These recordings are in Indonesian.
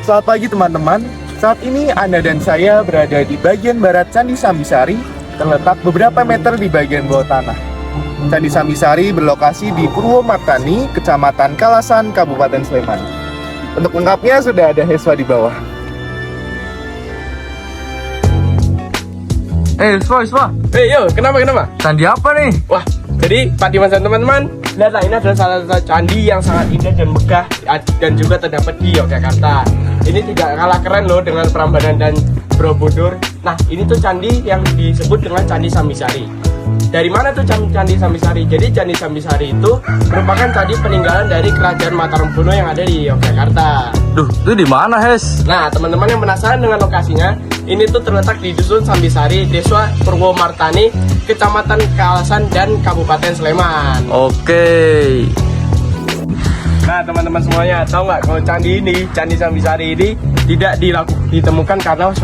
Selamat pagi teman-teman. Saat ini Anda dan saya berada di bagian barat Candi Sambisari, terletak beberapa meter di bagian bawah tanah. Candi Sambisari berlokasi di Purwomartani, Kecamatan Kalasan, Kabupaten Sleman. Untuk lengkapnya sudah ada Heswa di bawah. Iswa. Yo, kenapa? Candi apa nih? Wah, jadi Pak Dimas dan teman-teman, lihatlah ini adalah salah satu candi yang sangat indah dan megah dan juga terdapat di Yogyakarta. Ini tidak kalah keren loh dengan Prambanan dan Borobudur. Nah, ini tuh candi yang disebut dengan Candi Sambisari. Dari mana tuh Candi Sambisari? Jadi Candi Sambisari itu merupakan candi peninggalan dari Kerajaan Mataram Kuno yang ada di Yogyakarta. Duh, itu di mana, Hes? Nah, teman-teman yang penasaran dengan lokasinya, ini tuh terletak di Dusun Sambisari, Desa Purwomartani, Kecamatan Kalasan dan Kabupaten Sleman. Oke. Nah, teman-teman semuanya, tahu nggak kalau Candi Sambisari ini tidak ditemukan karena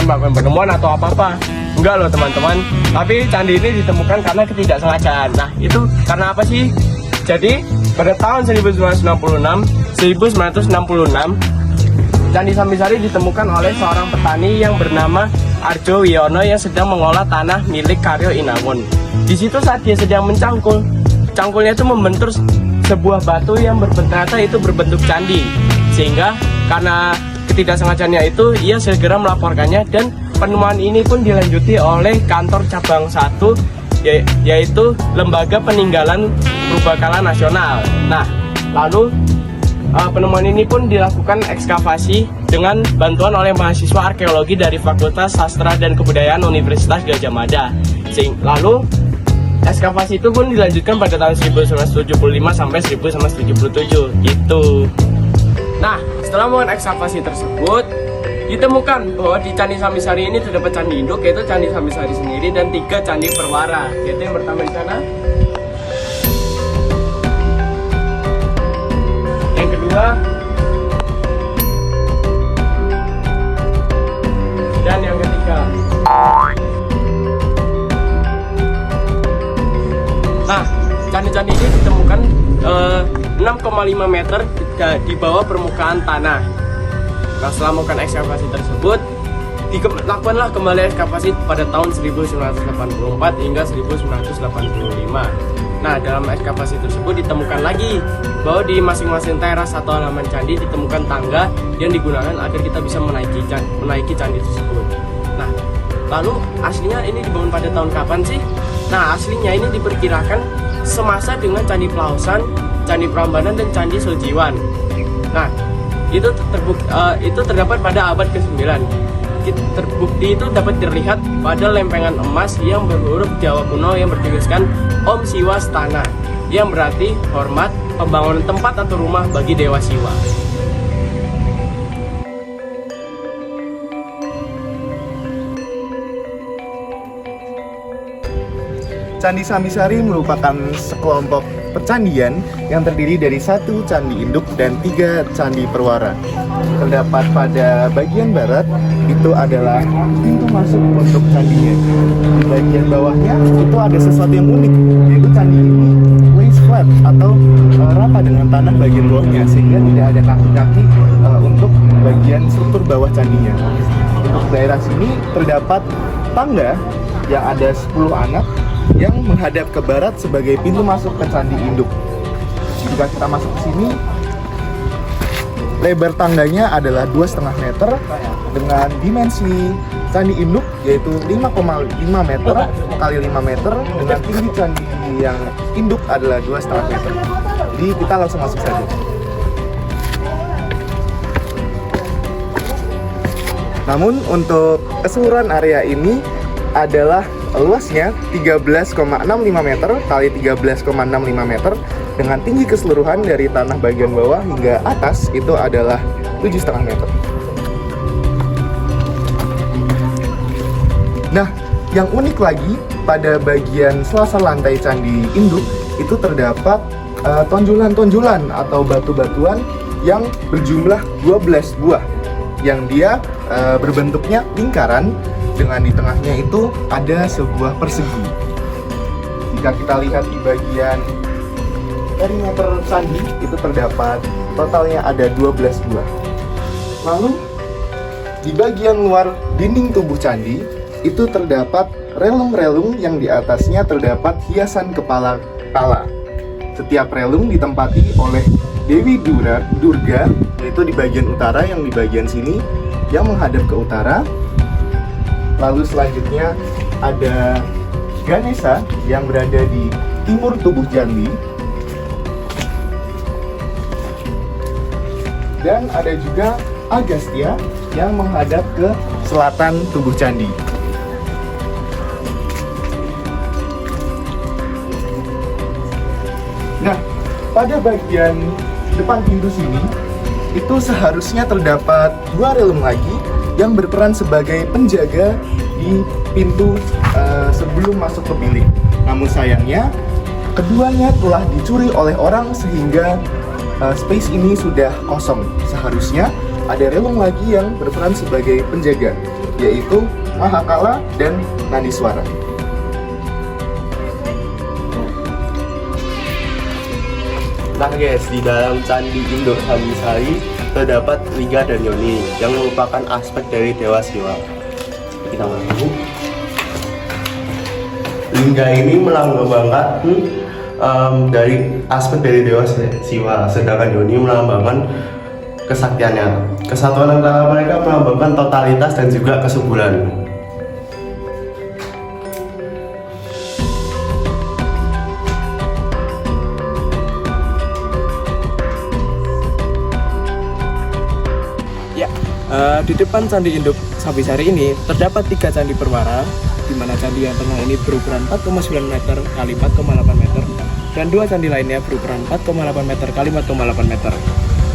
melakukan penemuan atau apa-apa. Enggak loh teman-teman, tapi candi ini ditemukan karena ketidaksengajaan. Nah, itu karena apa sih? Jadi, pada tahun 1966, Candi Sambisari ditemukan oleh seorang petani yang bernama Arjo Wiono yang sedang mengolah tanah milik Karyo Inangun. Di situ saat dia sedang mencangkul, cangkulnya itu membentur sebuah batu yang ternyata itu berbentuk candi. Sehingga karena ketidaksengajaannya itu, ia segera melaporkannya dan penemuan ini pun dilanjuti oleh kantor cabang 1 yaitu Lembaga Peninggalan Purbakala Nasional. Nah, lalu penemuan ini pun dilakukan ekskavasi dengan bantuan oleh mahasiswa arkeologi dari Fakultas Sastra dan Kebudayaan Universitas Gadjah Mada. Lalu ekskavasi itu pun dilanjutkan pada tahun 1975 sampai 1977 gitu. Nah, setelah melakukan ekskavasi tersebut, ditemukan bahwa di Candi Sambisari ini terdapat candi induk, yaitu Candi Sambisari sendiri, dan 3 candi perwara, yaitu yang pertama di sana, yang kedua, dan yang ketiga. Nah, candi-candi ini ditemukan 6,5 meter di bawah permukaan tanah. Nah, setelah melakukan ekskavasi tersebut, dilakukanlah kembali ekskavasi pada tahun 1984 hingga 1985. Nah, dalam ekskavasi tersebut ditemukan lagi bahwa di masing-masing teras atau halaman candi ditemukan tangga yang digunakan agar kita bisa menaiki candi tersebut. Nah, lalu aslinya ini dibangun pada tahun kapan sih? Nah, aslinya ini diperkirakan semasa dengan Candi Pelausan, Candi Prambanan, dan Candi Sojiwan. Nah, itu terdapat pada abad ke-9. Terbukti itu dapat terlihat pada lempengan emas yang berhuruf Jawa kuno yang bertuliskan Om Siwa Stana, yang berarti hormat, pembangunan tempat atau rumah bagi Dewa Siwa. Candi Sambisari merupakan sekelompok percandian yang terdiri dari 1 candi induk dan 3 candi perwara. Terdapat pada bagian barat itu adalah pintu masuk untuk candinya. Di bagian bawahnya itu ada sesuatu yang unik, yaitu candi ini lays flat atau rata dengan tanah bagian bawahnya, sehingga tidak ada kaki-kaki untuk bagian struktur bawah candinya. Untuk daerah sini terdapat tangga yang ada 10 anak yang menghadap ke barat sebagai pintu masuk ke candi induk. Jika kita masuk ke sini, lebar tangganya adalah 2,5 meter dengan dimensi candi induk yaitu 5,5 meter kali 5 meter dengan tinggi candi yang induk adalah 2,5 meter. Jadi kita langsung masuk saja. Namun untuk keseluruhan area ini adalah luasnya 13,65 meter kali 13,65 meter dengan tinggi keseluruhan dari tanah bagian bawah hingga atas itu adalah 7,5 meter. Nah, yang unik lagi pada bagian selasar lantai candi induk itu terdapat tonjolan-tonjolan atau batu-batuan yang berjumlah 12 buah yang dia berbentuknya lingkaran dengan di tengahnya itu ada sebuah persegi. Jika kita lihat di bagian perimeter candi itu terdapat totalnya ada 12 buah. Lalu di bagian luar dinding tubuh candi itu terdapat relung-relung yang di atasnya terdapat hiasan kepala kala. Setiap relung ditempati oleh Dewi Durga, yaitu di bagian utara, yang di bagian sini yang menghadap ke utara. Lalu selanjutnya ada Ganesha yang berada di timur tubuh candi. Dan ada juga Agastya yang menghadap ke selatan tubuh candi. Nah, pada bagian depan pintu sini itu seharusnya terdapat dua relung lagi yang berperan sebagai penjaga di pintu sebelum masuk ke bilik. Namun sayangnya keduanya telah dicuri oleh orang sehingga space ini sudah kosong. Seharusnya ada relung lagi yang berperan sebagai penjaga, yaitu Mahakala dan Naniswara. Nah guys, di dalam Candi Induk Sambisari terdapat Lingga dan Yoni yang merupakan aspek dari Dewa Siwa. Kita lihat. Lingga ini melambangkan dari aspek dari Dewa Siwa, sedangkan Yoni melambangkan kesaktiannya. Kesatuan antara mereka melambangkan totalitas dan juga kesuburan. Di depan Candi Induk Sambisari ini terdapat 3 candi perwara, di mana candi yang tengah ini berukuran 4,9 meter kali 4,8 meter, dan 2 candi lainnya berukuran 4,8 meter kali 4,8 meter.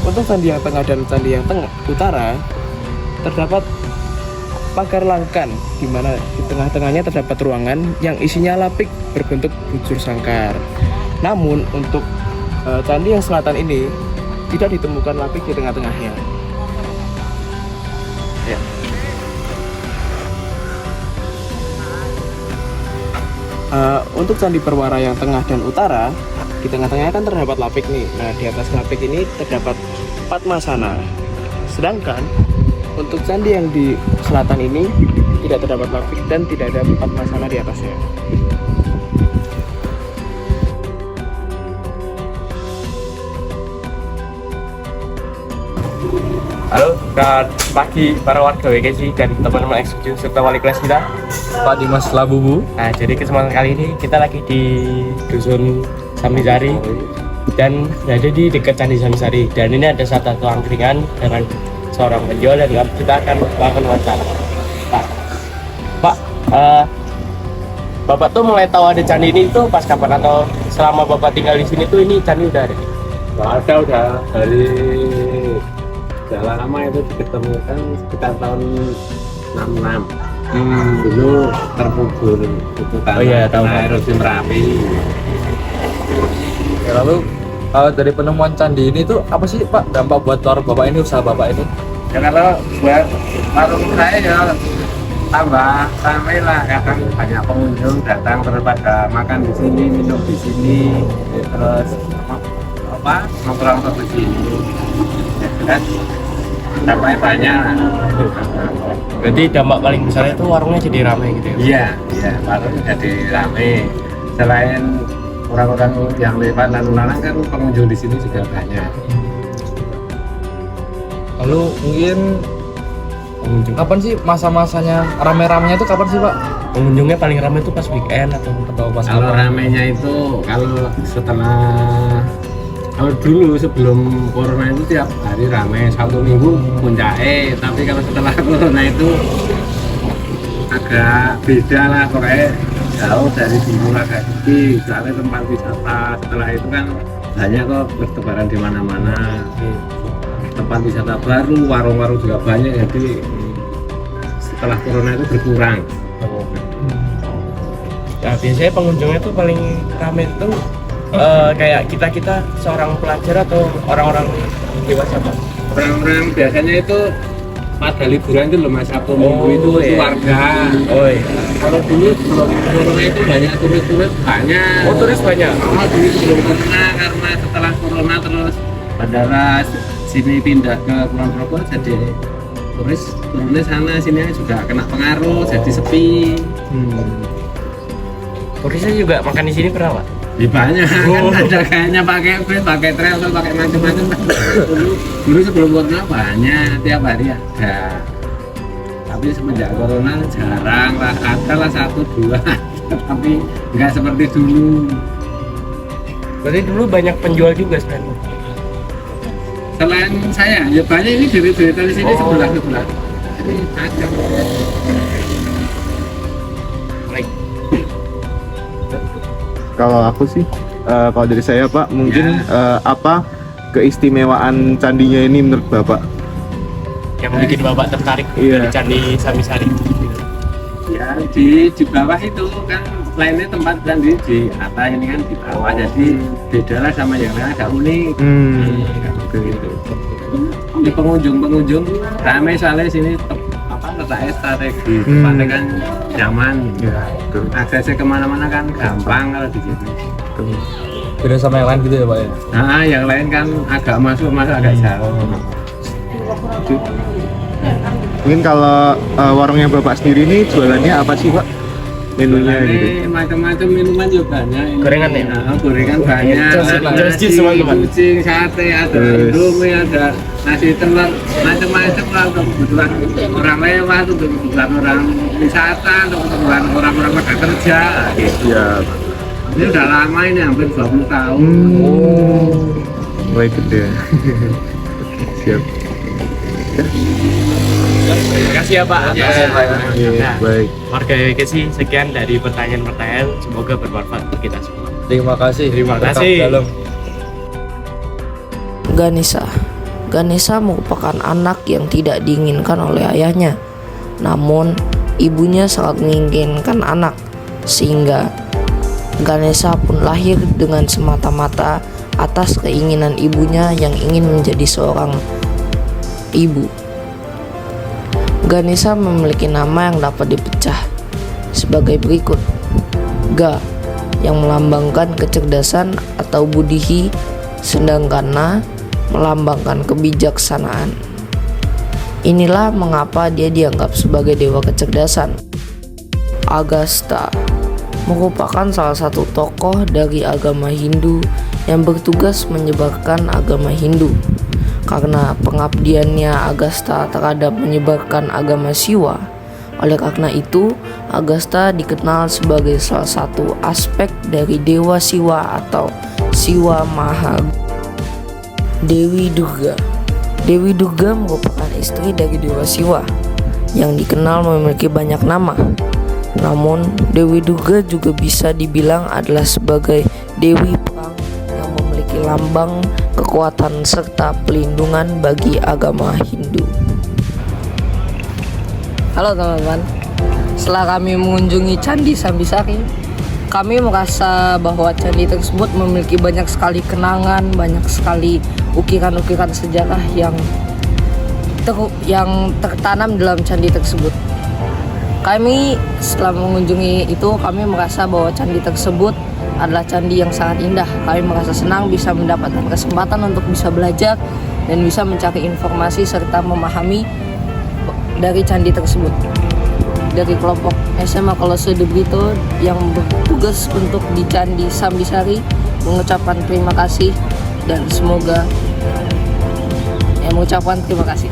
Untuk candi yang tengah dan candi yang utara terdapat pagar langkan, di mana di tengah-tengahnya terdapat ruangan yang isinya lapik berbentuk bujur sangkar. Namun untuk candi yang selatan ini tidak ditemukan lapik di tengah-tengahnya. Ya. Untuk candi perwara yang tengah dan utara, di tengah-tengahnya kan terdapat lapik nih. Nah, di atas lapik ini terdapat Padmasana. Sedangkan untuk candi yang di selatan ini tidak terdapat lapik dan tidak ada Padmasana di atasnya. Halo, selamat pagi para warga WKC dan teman-teman eksekutif serta wali kelas kita, Pak Dimas Labubu. Nah, jadi kesempatan kali ini kita lagi di Dusun Sambisari dan berada di dekat Candi Sambisari. Dan ini ada satu angkringan dengan seorang penjual dan kita akan melakukan wawancara. Pak, Bapak tuh mulai tahu ada candi ini tuh pas kapan, atau selama Bapak tinggal di sini tuh ini candi udah ada? Udah dari lama itu ditemukan sekitar tahun 66. Dulu terkubur itu karena tahu. erosi Merapi. Ya, lalu dari penemuan candi ini tuh apa sih Pak dampak buat warung Bapak ini, usaha Bapak ini? Ya kalau buat warung saya ya tambah ramai lah, kadang banyak pengunjung datang terus pada makan di sini, minum di sini, terus nongkrong di sini. Ya, dampaknya banyak. Berarti dampak paling besar itu warungnya jadi ramai gitu ya? Iya, warung jadi ramai. Selain orang-orang yang lewat lalu lalang kan pengunjung di sini juga banyak. Lalu mungkin kapan sih masa-masanya rame-ramenya itu kapan sih Pak? Pengunjungnya paling ramai itu pas weekend atau pas Kalau kapan? ramainya itu kalau dulu sebelum corona itu tiap hari ramai, Sabtu Minggu puncaknya. Tapi kalau setelah corona itu agak beda lah, pokoknya jauh dari dulu agak sepi. Soalnya tempat wisata setelah itu kan banyak kok bertebaran di mana-mana. Tempat wisata baru, warung-warung juga banyak, jadi setelah corona itu berkurang. Nah, biasanya pengunjungnya tuh paling ramai itu kayak kita seorang pelajar atau orang-orang dewasa Pak? Orang-orang biasanya itu pada liburan itu loh Mas, Sabtu Minggu itu keluarga. Oh iya. Kalau dulu sebelum corona itu banyak turis banyak. Oh, turis banyak? Dulu sebelum corona, karena setelah corona terus bandara sini pindah ke Kulon Progo jadi turis turunnya sana sini juga kena pengaruh jadi sepi. Turisnya juga makan di sini pernah, Pak? Ya banyak kan ada kayaknya pakai bus, pakai travel, pakai macam-macam. Dulu sebelum corona banyak tiap hari ada. Tapi semenjak corona jarang lah, ada lah 1-2 tapi nggak seperti dulu. Berarti dulu banyak penjual juga sebenarnya. Selain saya, ya banyak ini dari sini sebelah. Ini ada. Baik. Kalau aku sih, kalau dari saya Pak, mungkin apa keistimewaan candinya ini menurut Bapak? Yang bikin Bapak tertarik Iya. dari Candi Samisari. Ya di bawah itu kan lainnya tempat kan di atas ini kan di bawah jadi beda lah sama yang lain agak unik. Gitu. Ini pengunjung ramai soalnya sini letaknya strategi tempatnya kan nyaman. Ya, Aksesnya kemana-mana kan gampang kalau di sini. Beda sama yang lain gitu ya Pak ya? Nah yang lain kan agak masuk agak jauh. Mungkin kalau warungnya Bapak sendiri ini jualannya apa sih Pak? Menunya gitu. Ini macam-macam minuman juga banyak. Ini. Gorengan ya? Gorengan banyak. Joss teman-teman. Kucing, sate, ada indomie, ada nasi telur, macam-macam lah untuk kebutuhan orang lewat, untuk kebutuhan orang wisata, untuk kebutuhan orang-orang pada kerja. Gitu. Ya. Ini udah lama ini hampir 20 tahun. Baik gede. Siap. Terima kasih ya Pak. Iya, baik. Warga YKC, sekian dari pertanyaan-pertanyaan, semoga bermanfaat untuk kita semua. Terima kasih. Terima Tetap kasih. dalam. Ganesha merupakan anak yang tidak diinginkan oleh ayahnya. Namun, ibunya sangat menginginkan anak, sehingga Ganesha pun lahir dengan semata-mata atas keinginan ibunya yang ingin menjadi seorang ibu. Ganesha memiliki nama yang dapat dipecah sebagai berikut. Ga yang melambangkan kecerdasan atau budihi, sedangkan Na melambangkan kebijaksanaan. Inilah mengapa dia dianggap sebagai dewa kecerdasan. Agastya merupakan salah satu tokoh dari agama Hindu yang bertugas menyebarkan agama Hindu. Karena pengabdiannya Agastya terhadap menyebarkan agama Siwa, oleh karena itu Agastya dikenal sebagai salah satu aspek dari Dewa Siwa atau Siwa Maha. Dewi Durga merupakan istri dari Dewa Siwa yang dikenal memiliki banyak nama. Namun Dewi Durga juga bisa dibilang adalah sebagai Dewi Perang yang memiliki lambang kekuatan serta pelindungan bagi agama Hindu. Halo teman-teman, setelah kami mengunjungi Candi Sambisari, kami merasa bahwa candi tersebut memiliki banyak sekali kenangan, banyak sekali ukiran-ukiran sejarah yang tertanam dalam candi tersebut. Kami setelah mengunjungi itu, kami merasa bahwa candi tersebut adalah candi yang sangat indah. Kami merasa senang bisa mendapatkan kesempatan untuk bisa belajar dan bisa mencari informasi serta memahami dari candi tersebut. Dari kelompok SMA Kolose de Brito yang bertugas untuk di Candi Sambisari mengucapkan terima kasih dan semoga mengucapkan terima kasih.